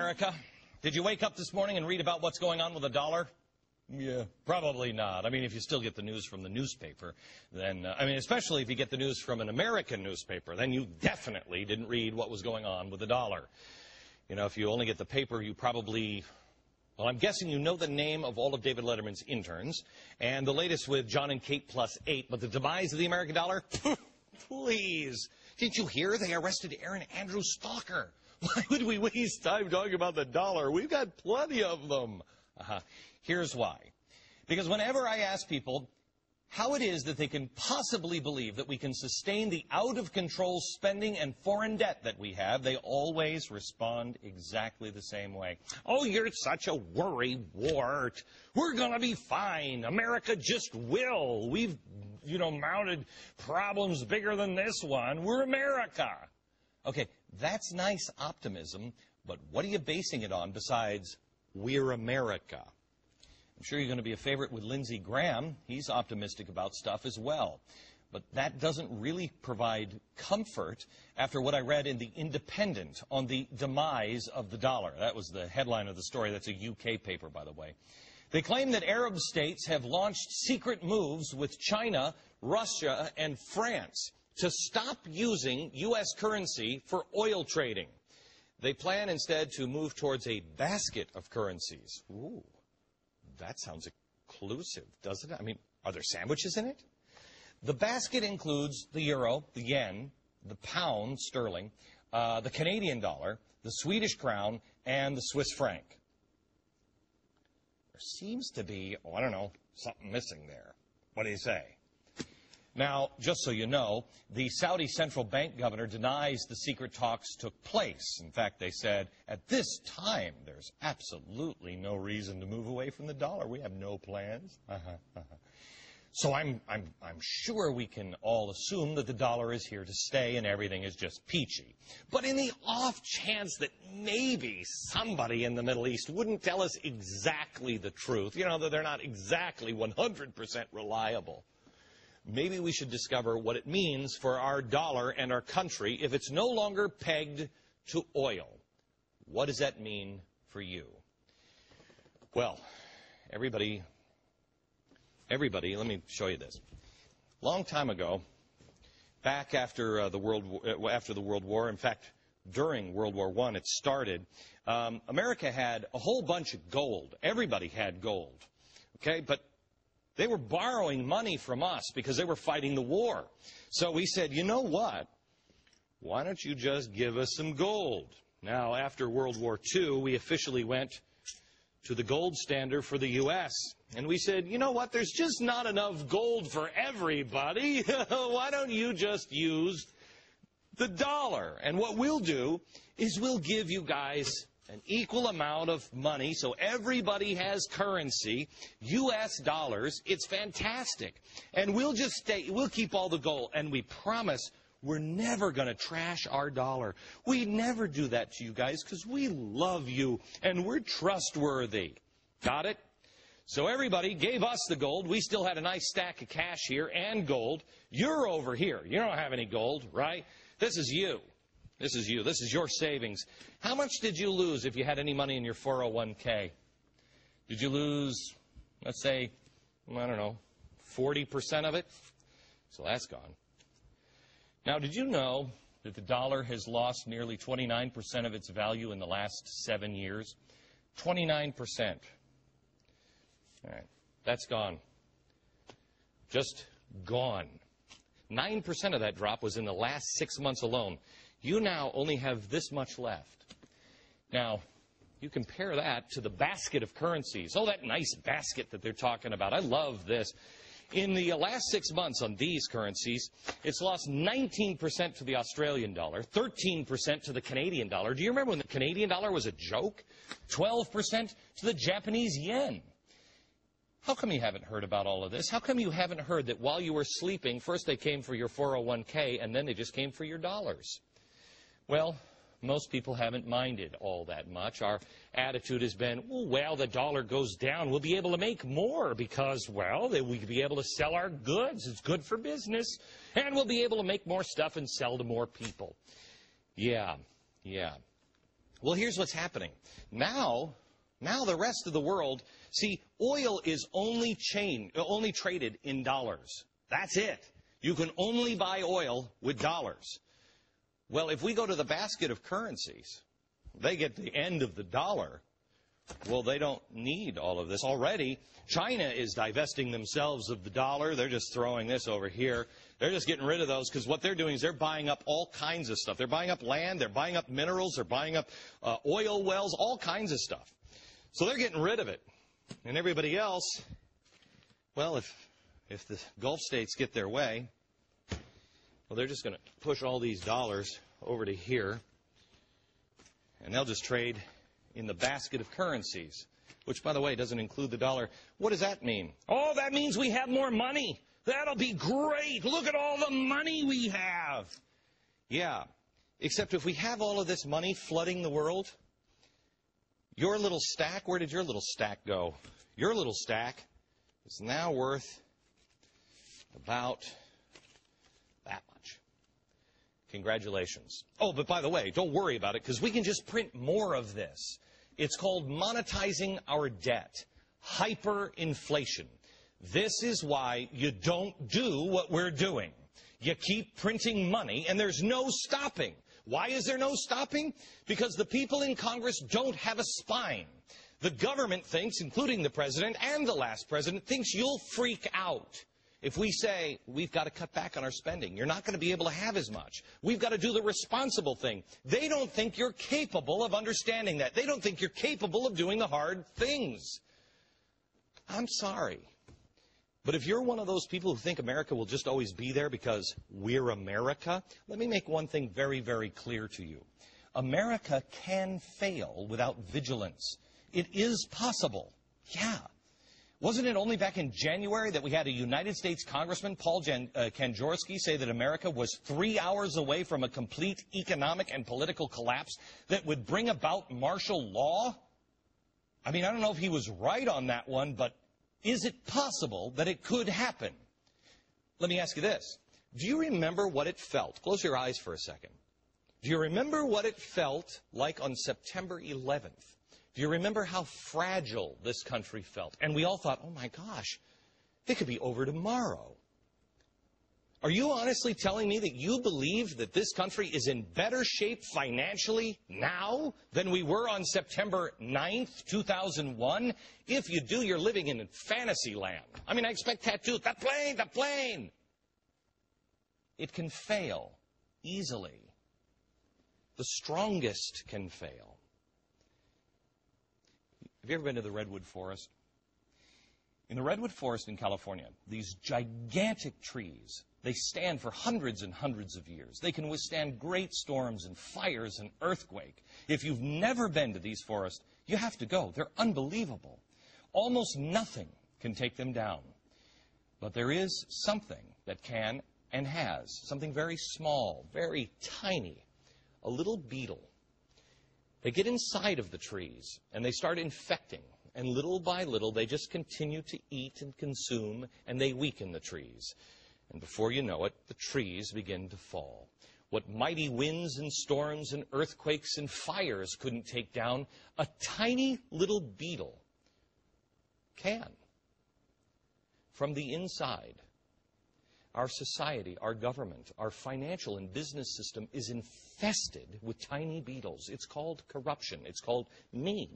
America? Did you wake up this morning and read about what's going on with the dollar? Yeah, probably not. I mean, if you still get the news from the newspaper, then, especially if you get the news from an American newspaper, then you definitely didn't read what was going on with the dollar. You know, if you only get the paper, you probably, well, I'm guessing you know the name of all of David Letterman's interns, and the latest with John and Kate +8, but the demise of the American dollar? Please. Didn't you hear they arrested Aaron Andrew Stalker? Why would we waste time talking about the dollar? We've got plenty of them. Here's why. Because whenever I ask people how it is that they can possibly believe that we can sustain the out-of-control spending and foreign debt that we have, they always respond exactly the same way. Oh, you're such a worrywart. We're going to be fine. America just will. We've, mounted problems bigger than this one. We're America. Okay, that's nice optimism, but what are you basing it on besides we're America? I'm sure you're going to be a favorite with Lindsey Graham. He's optimistic about stuff as well. But that doesn't really provide comfort after what I read in The Independent on the demise of the dollar. That was the headline of the story. That's a UK paper, by the way. They claim that Arab states have launched secret moves with China, Russia, and France to stop using U.S. currency for oil trading. They plan instead to move towards a basket of currencies. Ooh, that sounds inclusive, doesn't it? I mean, are there sandwiches in it? The basket includes the euro, the yen, the pound sterling, the Canadian dollar, the Swedish crown, and the Swiss franc. There seems to be, something missing there. What do you say? Now, just so you know, the Saudi central bank governor denies the secret talks took place. In fact, they said, at this time, there's absolutely no reason to move away from the dollar. We have no plans. So I'm sure we can all assume that the dollar is here to stay and everything is just peachy. But in the off chance that maybe somebody in the Middle East wouldn't tell us exactly the truth, that they're not exactly 100% reliable, maybe we should discover what it means for our dollar and our country if it's no longer pegged to oil. What does that mean for you? Well, everybody, let me show you this. Long time ago, back after the World War, in fact, during World War I, it started, America had a whole bunch of gold. Everybody had gold, okay? But they were borrowing money from us because they were fighting the war. So we said, you know what? Why don't you just give us some gold? Now, after World War II, we officially went to the gold standard for the U.S. And we said, you know what? There's just not enough gold for everybody. Why don't you just use the dollar? And what we'll do is we'll give you guys an equal amount of money, so everybody has currency, U.S. dollars. It's fantastic. And we'll keep all the gold, and we promise we're never going to trash our dollar. We never do that to you guys because we love you, and we're trustworthy. Got it? So everybody gave us the gold. We still had a nice stack of cash here and gold. You're over here. You don't have any gold, right? This is you. This is you. This is your savings. How much did you lose if you had any money in your 401k? Did you lose, let's say, 40% of it? So that's gone. Now, did you know that the dollar has lost nearly 29% of its value in the last 7 years? 29%. All right. That's gone. Just gone. 9% of that drop was in the last 6 months alone. You now only have this much left. Now, you compare that to the basket of currencies. Oh, that nice basket that they're talking about. I love this. In the last 6 months on these currencies, it's lost 19% to the Australian dollar, 13% to the Canadian dollar. Do you remember when the Canadian dollar was a joke? 12% to the Japanese yen. How come you haven't heard about all of this? How come you haven't heard that while you were sleeping, first they came for your 401k and then they just came for your dollars? Well, most people haven't minded all that much. Our attitude has been, well, the dollar goes down. We'll be able to make more because, we'll be able to sell our goods. It's good for business. And we'll be able to make more stuff and sell to more people. Yeah. Well, here's what's happening. Now the rest of the world, see, oil is only traded in dollars. That's it. You can only buy oil with dollars. Well, if we go to the basket of currencies, they get the end of the dollar. Well, they don't need all of this already. China is divesting themselves of the dollar. They're just throwing this over here. They're just getting rid of those because what they're doing is they're buying up all kinds of stuff. They're buying up land. They're buying up minerals. They're buying up oil wells, all kinds of stuff. So they're getting rid of it. And everybody else, well, if the Gulf states get their way, well, they're just going to push all these dollars over to here, and they'll just trade in the basket of currencies, which, by the way, doesn't include the dollar. What does that mean? Oh, that means we have more money. That'll be great. Look at all the money we have. Yeah, except if we have all of this money flooding the world, your little stack, where did your little stack go? Your little stack is now worth about that much. Congratulations. Oh, but by the way, don't worry about it, because we can just print more of this. It's called monetizing our debt. Hyperinflation. This is why you don't do what we're doing. You keep printing money, and there's no stopping. Why is there no stopping? Because the people in Congress don't have a spine. The government thinks, including the president and the last president, thinks you'll freak out if we say, we've got to cut back on our spending. You're not going to be able to have as much. We've got to do the responsible thing. They don't think you're capable of understanding that. They don't think you're capable of doing the hard things. I'm sorry. But if you're one of those people who think America will just always be there because we're America, let me make one thing very, very clear to you. America can fail without vigilance. It is possible. Yeah. Wasn't it only back in January that we had a United States Congressman, Paul Kanjorski, say that America was 3 hours away from a complete economic and political collapse that would bring about martial law? I mean, I don't know if he was right on that one, but is it possible that it could happen? Let me ask you this. Do you remember what it felt? Close your eyes for a second. Do you remember what it felt like on September 11th? Do you remember how fragile this country felt? And we all thought, oh my gosh, it could be over tomorrow. Are you honestly telling me that you believe that this country is in better shape financially now than we were on September 9th, 2001? If you do, you're living in fantasy land. I mean, I expect tattoos. The plane! It can fail easily. The strongest can fail. Have you ever been to the Redwood Forest? In the Redwood Forest in California, these gigantic trees, they stand for hundreds and hundreds of years. They can withstand great storms and fires and earthquake. If you've never been to these forests, you have to go. They're unbelievable. Almost nothing can take them down. But there is something that can and has, something very small, very tiny, a little beetle. They get inside of the trees, and they start infecting. And little by little, they just continue to eat and consume, and they weaken the trees. And before you know it, the trees begin to fall. What mighty winds and storms and earthquakes and fires couldn't take down, a tiny little beetle can. From the inside, our society, our government, our financial and business system is infested with tiny beetles. It's called corruption. It's called me.